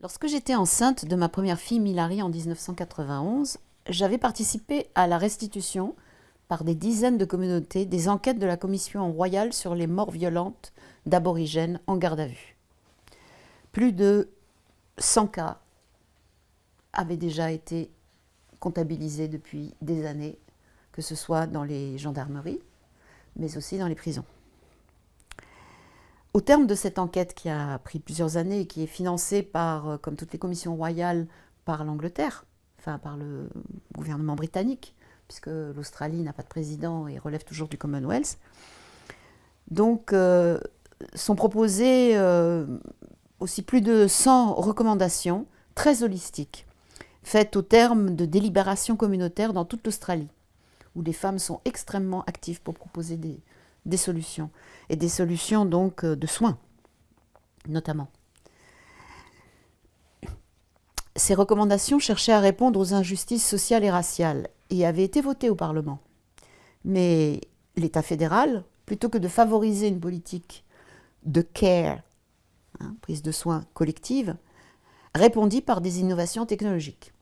Lorsque j'étais enceinte de ma première fille Milary en 1991, j'avais participé à la restitution, par des dizaines de communautés, des enquêtes de la Commission royale sur les morts violentes d'aborigènes en garde à vue. Plus de 100 cas avaient déjà été comptabilisés depuis des années, que ce soit dans les gendarmeries, mais aussi dans les prisons. Au terme de cette enquête qui a pris plusieurs années et qui est financée par, comme toutes les commissions royales, par l'Angleterre, enfin par le gouvernement britannique, puisque l'Australie n'a pas de président et relève toujours du Commonwealth. Donc, sont proposées aussi plus de 100 recommandations très holistiques, faites au terme de délibérations communautaires dans toute l'Australie, où les femmes sont extrêmement actives pour proposer des solutions, et des solutions donc de soins, notamment. Ces recommandations cherchaient à répondre aux injustices sociales et raciales et avaient été votées au Parlement. Mais l'État fédéral, plutôt que de favoriser une politique de care, prise de soins collective, répondit par des innovations technologiques.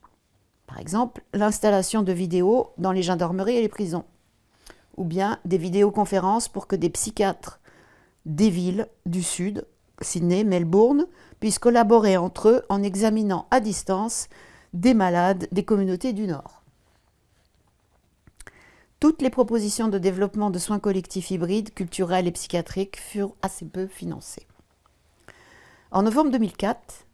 Par exemple, l'installation de vidéos dans les gendarmeries et les prisons, ou bien des vidéoconférences pour que des psychiatres des villes du Sud, Sydney, Melbourne, puissent collaborer entre eux en examinant à distance des malades des communautés du Nord. Toutes les propositions de développement de soins collectifs hybrides, culturels et psychiatriques furent assez peu financées. En novembre 2004,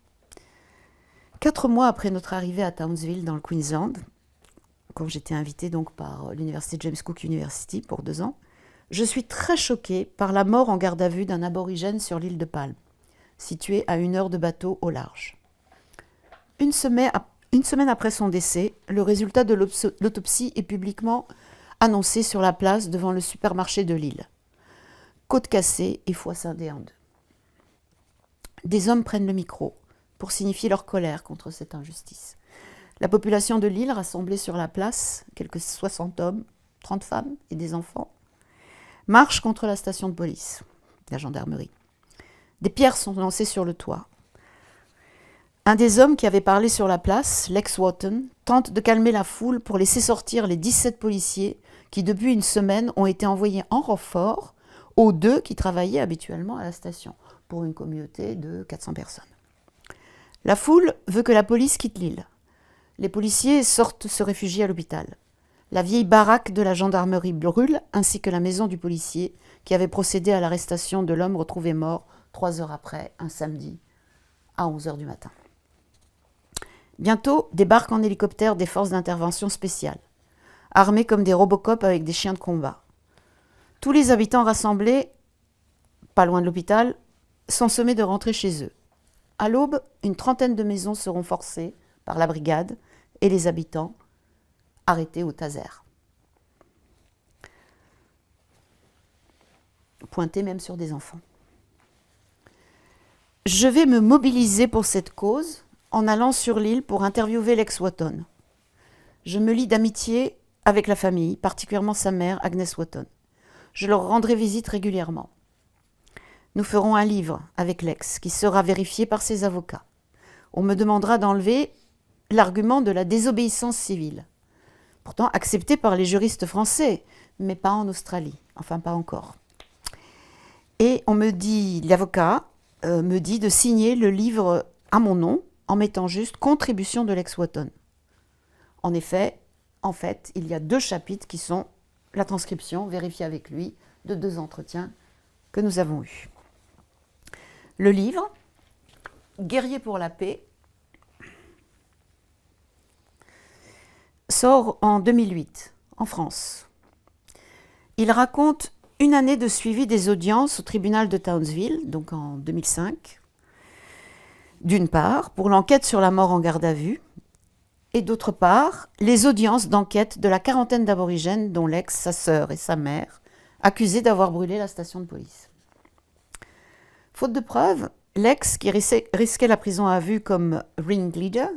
4 mois après notre arrivée à Townsville dans le Queensland, quand j'étais invitée donc par l'université James Cook University pour 2 ans, je suis très choquée par la mort en garde à vue d'un aborigène sur l'île de Palm, située à 1 heure de bateau au large. Une semaine après son décès, le résultat de l'autopsie est publiquement annoncé sur la place devant le supermarché de l'île. Côte cassée et foie scindé en deux. Des hommes prennent le micro pour signifier leur colère contre cette injustice. La population de l'île, rassemblée sur la place, quelques 60 hommes, 30 femmes et des enfants, marche contre la station de police, la gendarmerie. Des pierres sont lancées sur le toit. Un des hommes qui avait parlé sur la place, Lex Wotton, tente de calmer la foule pour laisser sortir les 17 policiers qui, depuis une semaine, ont été envoyés en renfort aux 2 qui travaillaient habituellement à la station, pour une communauté de 400 personnes. La foule veut que la police quitte l'île. Les policiers sortent se réfugier à l'hôpital. La vieille baraque de la gendarmerie brûle, ainsi que la maison du policier qui avait procédé à l'arrestation de l'homme retrouvé mort 3 heures après, un samedi, à 11h du matin. Bientôt débarquent en hélicoptère des forces d'intervention spéciales, armés comme des Robocop avec des chiens de combat. Tous les habitants rassemblés, pas loin de l'hôpital, sont sommés de rentrer chez eux. À l'aube, une trentaine de maisons seront forcées par la brigade et les habitants arrêtés au taser. Pointés même sur des enfants. Je vais me mobiliser pour cette cause en allant sur l'île pour interviewer Lex Wotton. Je me lie d'amitié avec la famille, particulièrement sa mère, Agnes Wotton. Je leur rendrai visite régulièrement. Nous ferons un livre avec Lex qui sera vérifié par ses avocats. On me demandera d'enlever l'argument de la désobéissance civile, pourtant accepté par les juristes français, mais pas en Australie, enfin pas encore. Et l'avocat me dit de signer le livre à mon nom en mettant juste contribution de Lex Wotton. En fait, il y a 2 chapitres qui sont la transcription vérifiée avec lui de 2 entretiens que nous avons eus. Le livre, Guerrier pour la paix, sort en 2008, en France. Il raconte une année de suivi des audiences au tribunal de Townsville, donc en 2005, d'une part, pour l'enquête sur la mort en garde à vue, et d'autre part, les audiences d'enquête de la quarantaine d'aborigènes dont Lex, sa sœur et sa mère, accusés d'avoir brûlé la station de police. Faute de preuves, Lex, qui risquait la prison à vue comme ringleader,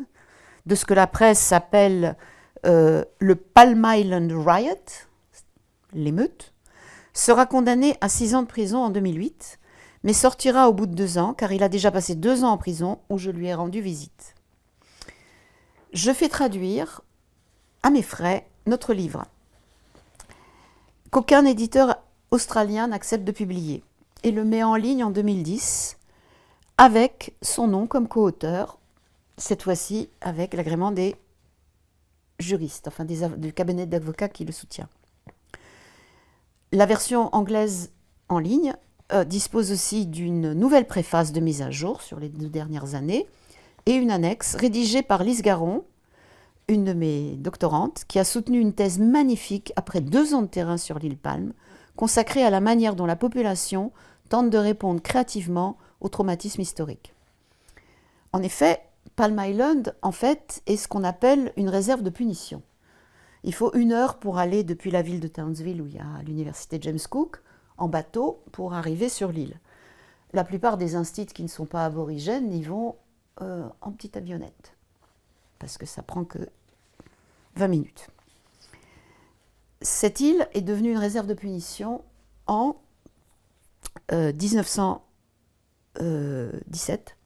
de ce que la presse appelle le Palm Island Riot, l'émeute, sera condamné à 6 ans de prison en 2008, mais sortira au bout de 2 ans, car il a déjà passé 2 ans en prison où je lui ai rendu visite. Je fais traduire, à mes frais, notre livre, qu'aucun éditeur australien n'accepte de publier, et le met en ligne en 2010, avec son nom comme co-auteur, cette fois-ci avec l'agrément des juristes, enfin du cabinet d'avocats qui le soutient. La version anglaise en ligne dispose aussi d'une nouvelle préface de mise à jour sur les 2 dernières années et une annexe rédigée par Lise Garon, une de mes doctorantes, qui a soutenu une thèse magnifique après 2 ans de terrain sur l'île Palm, consacrée à la manière dont la population tente de répondre créativement au traumatisme historique. En effet, Palm Island, en fait, est ce qu'on appelle une réserve de punition. Il faut 1 heure pour aller depuis la ville de Townsville, où il y a l'université James Cook, en bateau pour arriver sur l'île. La plupart des instituts qui ne sont pas aborigènes y vont en petite avionnette, parce que ça prend que 20 minutes. Cette île est devenue une réserve de punition en 1917,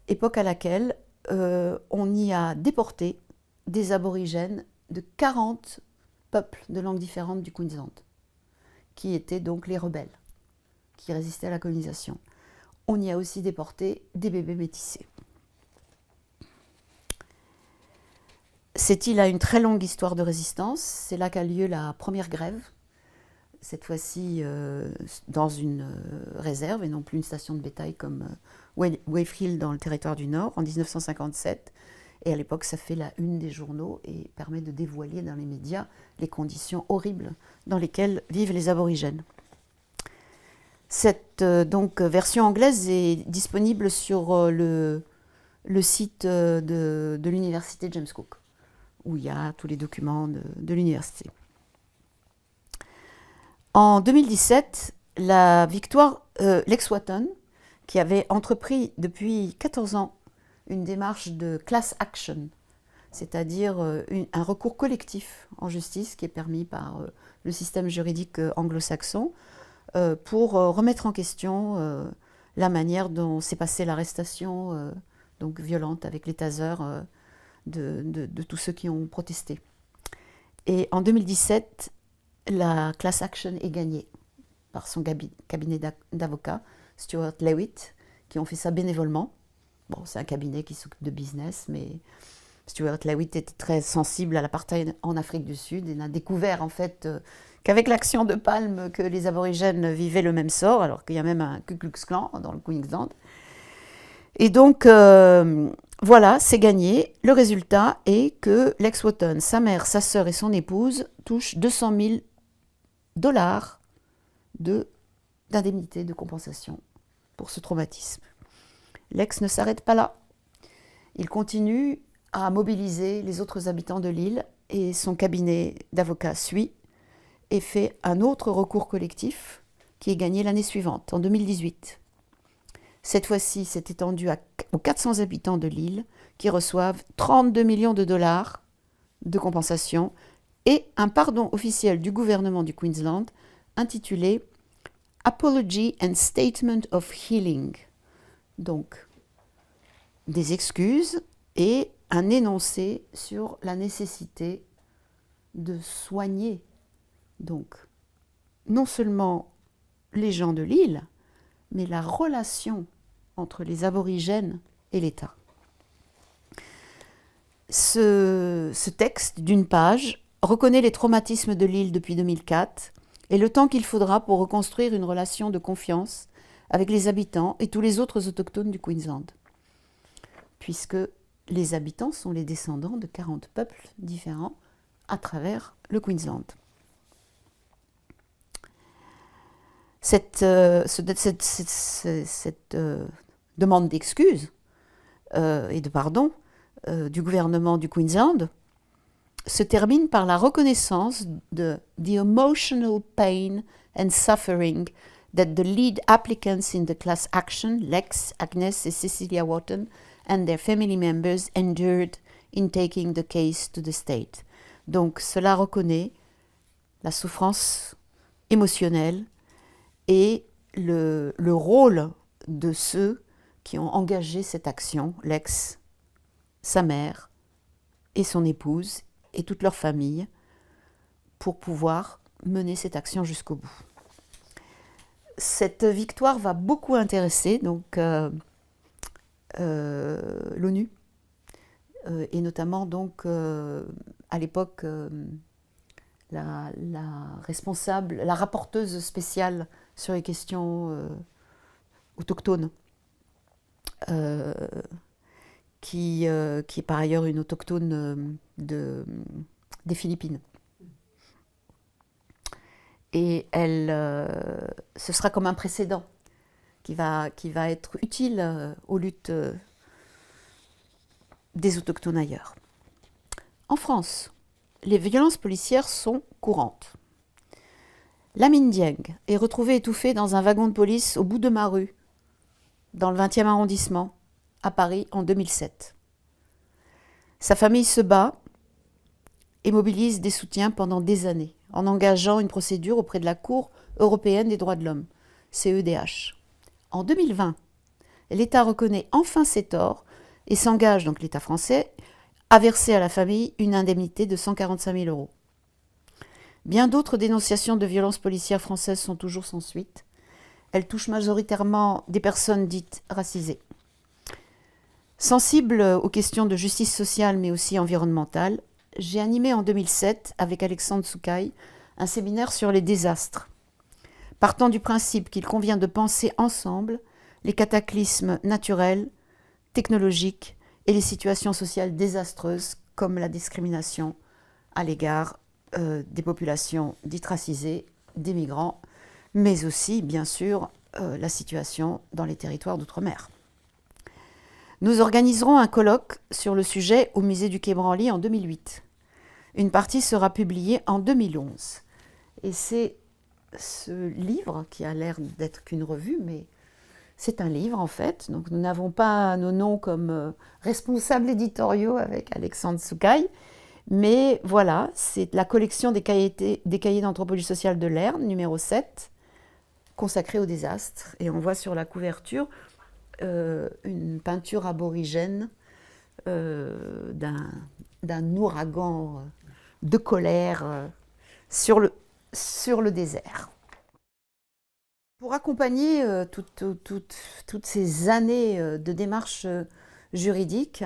époque à laquelle on y a déporté des aborigènes de 40 peuples de langues différentes du Queensland, qui étaient donc les rebelles, qui résistaient à la colonisation. On y a aussi déporté des bébés métissés. Cette île a une très longue histoire de résistance. C'est là qu'a lieu la première grève, cette fois-ci dans une réserve et non plus une station de bétail comme Wave Hill dans le territoire du Nord en 1957. Et à l'époque, ça fait la une des journaux et permet de dévoiler dans les médias les conditions horribles dans lesquelles vivent les aborigènes. Cette version anglaise est disponible sur le site de l'université James Cook, où il y a tous les documents de l'université. En 2017, la victoire, Lex Wotton, qui avait entrepris depuis 14 ans une démarche de class action, c'est-à-dire un recours collectif en justice qui est permis par le système juridique anglo-saxon pour remettre en question la manière dont s'est passée l'arrestation donc violente avec les tasers de tous ceux qui ont protesté. Et en 2017, la class action est gagnée par son cabinet d'avocats, Stuart Lewitt, qui ont fait ça bénévolement. Bon, c'est un cabinet qui s'occupe de business, mais Stuart Lewitt était très sensible à l'apartheid en Afrique du Sud et a découvert en fait qu'avec l'action de Palm, que les aborigènes vivaient le même sort, alors qu'il y a même un Ku Klux Klan dans le Queensland. Et donc, voilà, c'est gagné. Le résultat est que Lex Wotton, sa mère, sa sœur et son épouse touchent $200 000 d'indemnité de compensation pour ce traumatisme. Lex ne s'arrête pas là. Il continue à mobiliser les autres habitants de l'île et son cabinet d'avocats suit et fait un autre recours collectif qui est gagné l'année suivante, en 2018. Cette fois-ci, c'est étendu aux 400 habitants de l'île qui reçoivent $32 millions de compensation et un pardon officiel du gouvernement du Queensland intitulé « Apology and Statement of Healing ». Donc, des excuses et un énoncé sur la nécessité de soigner, donc, non seulement les gens de l'île, mais la relation entre les aborigènes et l'État. Ce texte d'une page reconnaît les traumatismes de l'île depuis 2004 et le temps qu'il faudra pour reconstruire une relation de confiance avec les habitants et tous les autres autochtones du Queensland, puisque les habitants sont les descendants de 40 peuples différents à travers le Queensland. Cette demande d'excuses et de pardon du gouvernement du Queensland se termine par la reconnaissance de the emotional pain and suffering that the lead applicants in the class action, Lex, Agnes et Cecilia Wotton, and their family members endured in taking the case to the state. Donc cela reconnaît la souffrance émotionnelle et le rôle de ceux qui ont engagé cette action, Lex, sa mère et son épouse et toute leur famille, pour pouvoir mener cette action jusqu'au bout. Cette victoire va beaucoup intéresser donc l'ONU et notamment donc à l'époque la responsable, la rapporteuse spéciale sur les questions autochtones, qui est par ailleurs une autochtone des Philippines. Et ce sera comme un précédent qui va être utile aux luttes des autochtones ailleurs. En France, les violences policières sont courantes. Lamine Dieng est retrouvé étouffé dans un wagon de police au bout de ma rue, dans le 20e arrondissement, à Paris, en 2007. Sa famille se bat et mobilise des soutiens pendant des années, en engageant une procédure auprès de la Cour européenne des droits de l'homme, CEDH. En 2020, l'État reconnaît enfin ses torts et s'engage, donc l'État français, à verser à la famille une indemnité de 145 000 €. Bien d'autres dénonciations de violences policières françaises sont toujours sans suite. Elles touchent majoritairement des personnes dites racisées. Sensible aux questions de justice sociale mais aussi environnementale, j'ai animé en 2007 avec Alexandre Soukaï un séminaire sur les désastres, partant du principe qu'il convient de penser ensemble les cataclysmes naturels, technologiques et les situations sociales désastreuses comme la discrimination à l'égard des populations dites racisées, des migrants, mais aussi, bien sûr, la situation dans les territoires d'outre-mer. Nous organiserons un colloque sur le sujet au musée du Quai Branly en 2008. Une partie sera publiée en 2011. Et c'est ce livre, qui a l'air d'être qu'une revue, mais c'est un livre en fait. Donc nous n'avons pas nos noms comme responsables éditoriaux avec Alexandre Soukaï, mais voilà, c'est la collection des cahiers d'anthropologie sociale de Lerne, numéro 7, consacrée au désastre. Et on voit sur la couverture une peinture aborigène d'un ouragan de colère sur le désert. Pour accompagner toutes ces années de démarches juridiques,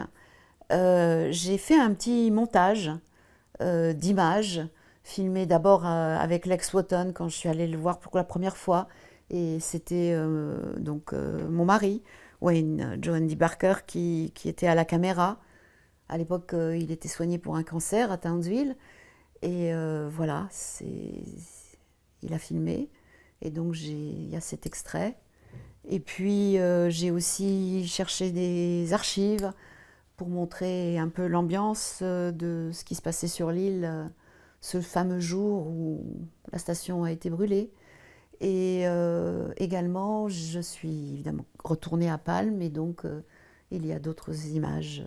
j'ai fait un petit montage d'images, filmées d'abord avec Lex Wotton quand je suis allée le voir pour la première fois. Et c'était mon mari, Wayne John D. Barker, qui était à la caméra. À l'époque, il était soigné pour un cancer à Townsville. Et voilà, il a filmé. Et donc, il y a cet extrait. Et puis, j'ai aussi cherché des archives pour montrer un peu l'ambiance de ce qui se passait sur l'île ce fameux jour où la station a été brûlée. Et également, je suis évidemment retournée à Palme et donc il y a d'autres images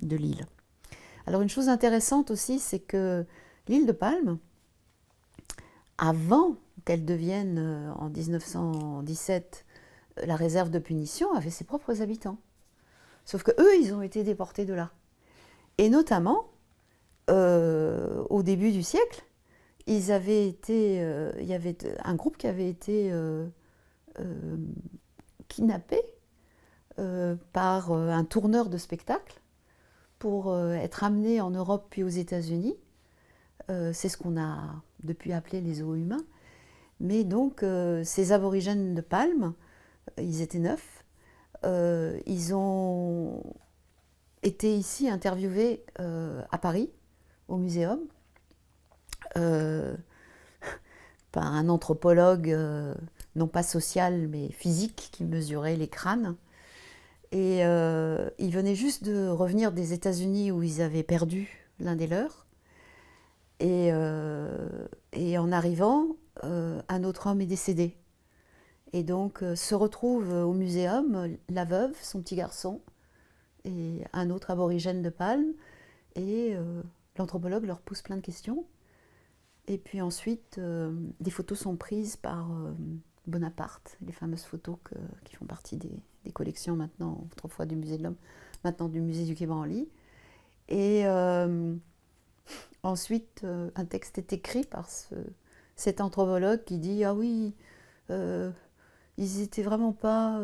de l'île. Alors une chose intéressante aussi, c'est que l'île de Palme, avant qu'elle devienne en 1917 la réserve de punition, avait ses propres habitants. Sauf que eux, ils ont été déportés de là. Et notamment, au début du siècle, il y avait un groupe qui avait été kidnappé par un tourneur de spectacle pour être amené en Europe puis aux États-Unis. C'est ce qu'on a depuis appelé les zoos humains. Mais donc, ces aborigènes de Palme, ils étaient 9, ils ont été ici interviewés à Paris, au Muséum, par un anthropologue, non pas social, mais physique, qui mesurait les crânes. Et ils venaient juste de revenir des États-Unis où ils avaient perdu l'un des leurs. Et en arrivant, un autre homme est décédé. Et donc se retrouvent au muséum la veuve, son petit garçon, et un autre aborigène de Palme. Et l'anthropologue leur pose plein de questions. Et puis ensuite, des photos sont prises par Bonaparte, les fameuses photos qui font partie des collections maintenant, autrefois du Musée de l'Homme, maintenant du Musée du Quai Branly. Et ensuite, un texte est écrit par cet anthropologue qui dit « Ah oui, ils étaient vraiment pas,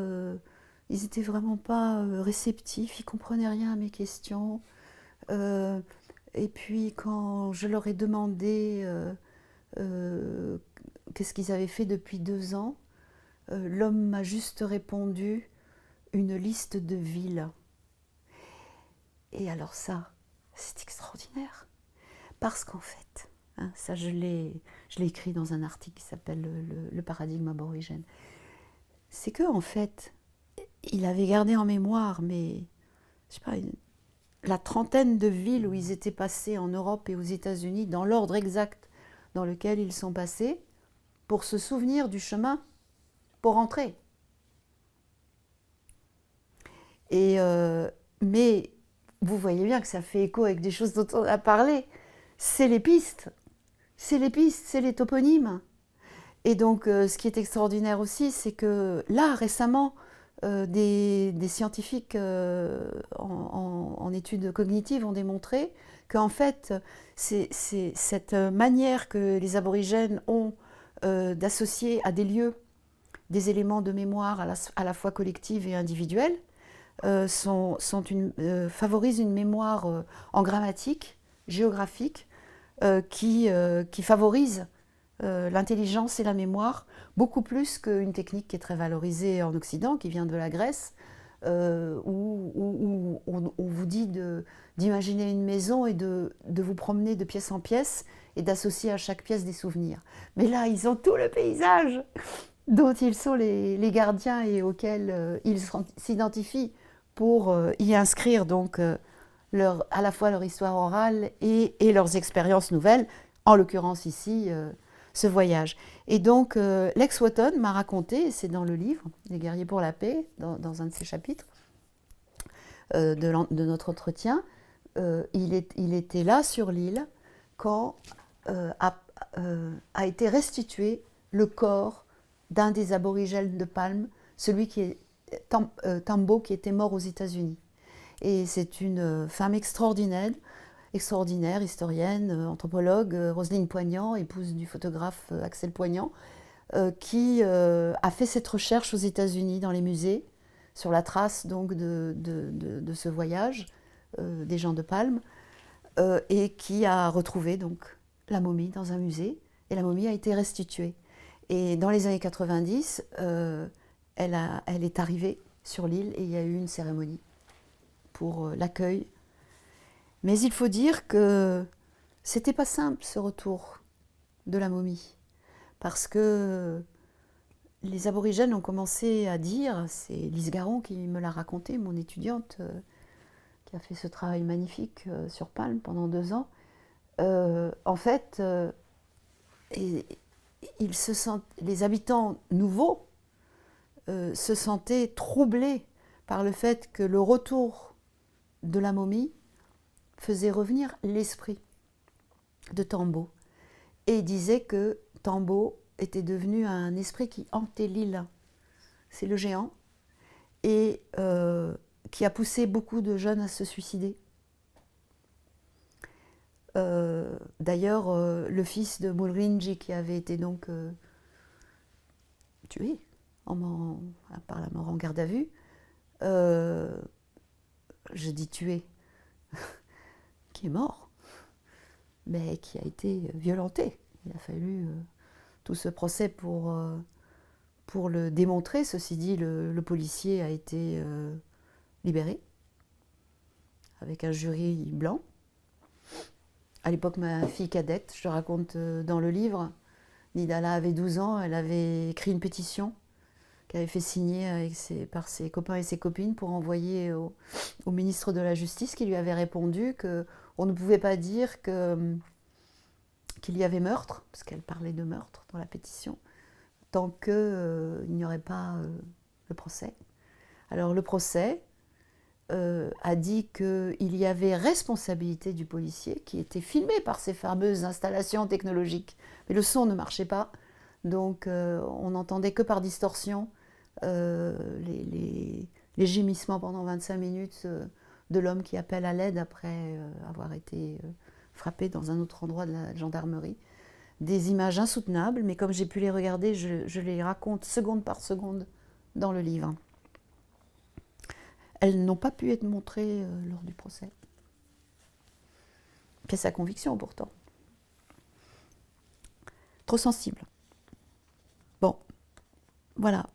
réceptifs, ils comprenaient rien à mes questions. Et puis quand je leur ai demandé qu'est-ce qu'ils avaient fait depuis 2 ans, l'homme m'a juste répondu une liste de villes. » Et alors ça, c'est extraordinaire. Parce qu'en fait, hein, ça je l'ai écrit dans un article qui s'appelle le paradigme aborigène. C'est que en fait, il avait gardé en mémoire, mais je sais pas, la trentaine de villes où ils étaient passés en Europe et aux États-Unis, dans l'ordre exact dans lequel ils sont passés, pour se souvenir du chemin pour rentrer. Mais vous voyez bien que ça fait écho avec des choses dont on a parlé. C'est les pistes, c'est les toponymes. Et donc, ce qui est extraordinaire aussi, c'est que là, récemment, des scientifiques en études cognitives ont démontré qu'en fait, c'est cette manière que les aborigènes ont d'associer à des lieux des éléments de mémoire à la fois collective et individuelle favorisent une mémoire en grammatique, géographique, qui favorise l'intelligence et la mémoire, beaucoup plus qu'une technique qui est très valorisée en Occident, qui vient de la Grèce, où on vous dit d'imaginer une maison et de vous promener de pièce en pièce et d'associer à chaque pièce des souvenirs. Mais là, ils ont tout le paysage dont ils sont les gardiens et auxquels ils s'identifient pour y inscrire donc à la fois leur histoire orale et leurs expériences nouvelles, en l'occurrence ici ce voyage. Et donc Lex Wotton m'a raconté, et c'est dans le livre Les guerriers pour la paix, dans un de ses chapitres de notre entretien, il était là sur l'île quand a été restitué le corps d'un des aborigènes de Palme, celui qui est Tambo, qui était mort aux États-Unis. Et c'est une femme extraordinaire, historienne, anthropologue, Roselyne Poignant, épouse du photographe Axel Poignant, qui a fait cette recherche aux États-Unis dans les musées sur la trace donc de ce voyage des gens de Palme, et qui a retrouvé donc la momie dans un musée, et la momie a été restituée. Et dans les années 90, elle est arrivée sur l'île et il y a eu une cérémonie pour l'accueil. Mais il faut dire que c'était pas simple ce retour de la momie, parce que les aborigènes ont commencé à dire, c'est Lise Garon qui me l'a raconté, mon étudiante qui a fait ce travail magnifique sur Palme pendant 2 ans, en fait, les habitants nouveaux se sentaient troublés par le fait que le retour de la momie faisait revenir l'esprit de Tambo, et disaient que Tambo était devenu un esprit qui hantait l'île. C'est le géant, et qui a poussé beaucoup de jeunes à se suicider. D'ailleurs, le fils de Mulrinji, qui avait été donc tué par la mort en garde à vue, je dis tué, qui est mort, mais qui a été violenté. Il a fallu tout ce procès pour le démontrer. Ceci dit, le policier a été libéré avec un jury blanc. À l'époque, ma fille cadette, je raconte dans le livre, Nidala avait 12 ans, elle avait écrit une pétition qu'elle avait fait signer par ses copains et ses copines pour envoyer au ministre de la Justice, qui lui avait répondu qu'on ne pouvait pas dire qu'il y avait meurtre, parce qu'elle parlait de meurtre dans la pétition, tant qu'il n'y aurait pas le procès. Alors le procès a dit qu'il y avait responsabilité du policier qui était filmé par ces fameuses installations technologiques. Mais le son ne marchait pas, donc on n'entendait que par distorsion les gémissements pendant 25 minutes de l'homme qui appelle à l'aide après avoir été frappé dans un autre endroit de la gendarmerie. Des images insoutenables, mais comme j'ai pu les regarder, je les raconte seconde par seconde dans le livre. Elles n'ont pas pu être montrées lors du procès. C'est sa conviction pourtant. Trop sensible. Bon, voilà.